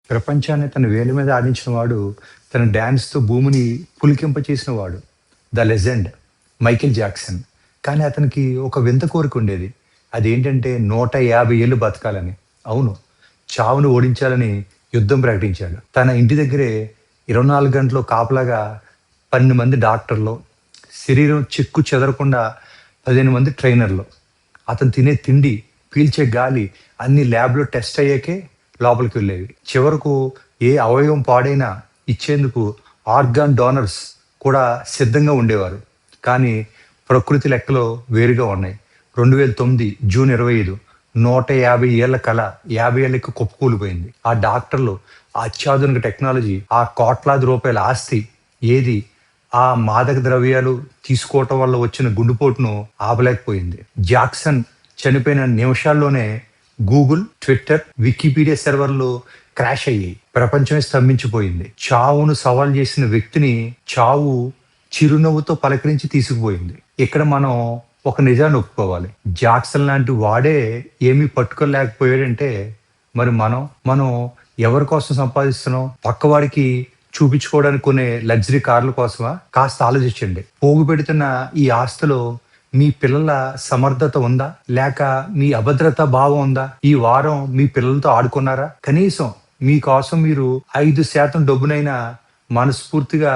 ప్రపంచాన్ని తన వేలి మీద ఆడించిన వాడు, తన డాన్స్‌తో భూమిని పులికింపచేసిన వాడు. 'The legend' Michael Jackson. కానీ అతనికి ఒక వింత కోరికుండేది. అదేంటంటే 150 ఏళ్ళు బతకాలని. అవును. చావును ఓడించాలని యుద్ధం ప్రకటించాడు. తన ఇంటి దగ్గరే 24 గంటలు కాపలాగా 12 మంది డాక్టర్లు, శరీరం చెక్కు చెదరకుండా 15 మంది ట్రైనర్లు. అతను తినే తిండి, పీల్చే గాలి అన్ని ల్యాబ్‌లో టెస్ట్ అయ్యాకే లోపలికి వెళ్ళేవి. చివరకు ఏ అవయవం పాడైనా ఇచ్చేందుకు ఆర్గాన్ డోనర్స్ కూడా సిద్ధంగా ఉండేవారు. కానీ ప్రకృతి లెక్కలు వేరుగా ఉన్నాయి. 2009 జూన్ 25 150 ఏళ్ల కల 50 ఏళ్ళకి కుప్పకూలిపోయింది. ఆ డాక్టర్లు, ఆ అత్యాధునిక టెక్నాలజీ, ఆ కోట్లాది రూపాయల ఆస్తి ఏది ఆ మాదక ద్రవ్యాలు తీసుకోవటం వల్ల వచ్చిన గుండెపోటును ఆపలేకపోయింది. జాక్సన్ చనిపోయిన నిమిషాల్లోనే గూగుల్, ట్విట్టర్, వికీపీడియా సర్వర్లు క్రాష్ అయ్యాయి. ప్రపంచమే స్తంభించిపోయింది. చావును సవాల్ చేసిన వ్యక్తిని చావు చిరునవ్వుతో పలకరించి తీసుకుపోయింది. ఇక్కడ మనం ఒక నిజాన్ని ఒప్పుకోవాలి. జాక్సన్ లాంటి వాడే ఏమీ పట్టుకోలేకపోయాడంటే మరి మనం ఎవరి కోసం సంపాదిస్తున్నాం? పక్కవాడికి చూపించుకోవడానికి కొనే లగ్జరీ కార్ల కోసమా? కాస్త ఆలోచించండి. పోగు పెడుతున్న ఈ ఆస్తిలో మీ పిల్లల సమర్థత ఉందా? లేక మీ అభద్రతా భావం ఉందా? ఈ వారం మీ పిల్లలతో ఆడుకున్నారా? కనీసం మీకోసం మీరు 5% డబ్బునైనా మనస్ఫూర్తిగా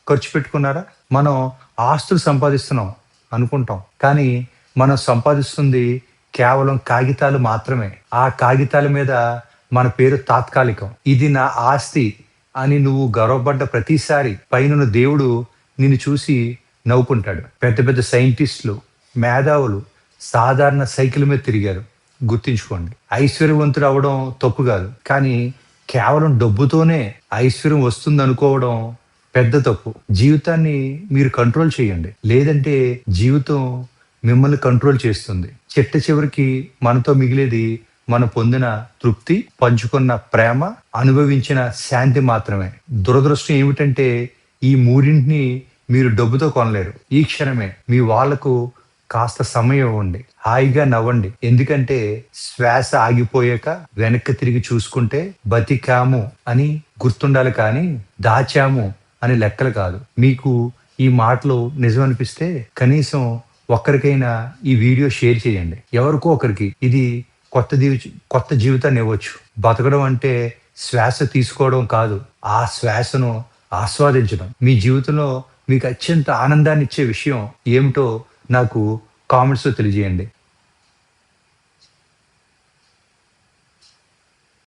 ఖర్చు పెట్టుకున్నారా? మనం ఆస్తులు సంపాదిస్తున్నాం అనుకుంటాం. కానీ మనం సంపాదిస్తుంది కేవలం కాగితాలు మాత్రమే. ఆ కాగితాల మీద మన పేరు తాత్కాలికం. ఇది నా ఆస్తి అని నువ్వు గర్వపడ్డ ప్రతిసారి పైనున్న దేవుడు నిన్ను చూసి నవ్వుకుంటాడు. పెద్ద పెద్ద సైంటిస్టులు, మేధావులు సాధారణ సైకిల్ మీద తిరిగారు. గుర్తుంచుకోండి. ఐశ్వర్యవంతుడు అవడం తప్పు కాదు. కానీ కేవలం డబ్బుతోనే ఐశ్వర్యం వస్తుంది అనుకోవడం పెద్ద తప్పు. జీవితాన్ని మీరు కంట్రోల్ చేయండి. లేదంటే జీవితం మిమ్మల్ని కంట్రోల్ చేస్తుంది. చిట్ట చివరికి మనతో మిగిలేది మనం పొందిన తృప్తి, పంచుకున్న ప్రేమ, అనుభవించిన శాంతి మాత్రమే. దురదృష్టం ఏమిటంటే ఈ మూడింటిని మీరు డబ్బుతో కొనలేరు. ఈ క్షణమే మీ వాళ్లకు కాస్త సమయం ఇవ్వండి. హాయిగా నవ్వండి. ఎందుకంటే శ్వాస ఆగిపోయాక వెనక్కి తిరిగి చూసుకుంటే బతికాము అని గుర్తుండాలి, కానీ దాచాము అని లెక్కలు కాదు. మీకు ఈ మాటలు నిజమనిపిస్తే కనీసం ఒక్కరికైనా ఈ వీడియో షేర్ చేయండి. ఎవరికో ఒకరికి ఇది కొత్త జీవితాన్ని ఇవ్వచ్చు. బతకడం అంటే శ్వాస తీసుకోవడం కాదు, ఆ శ్వాసను ఆస్వాదించడం. మీ జీవితంలో మీకు అత్యంత ఆనందాన్ని ఇచ్చే విషయం ఏమిటో నాకు కామెంట్స్లో తెలియజేయండి.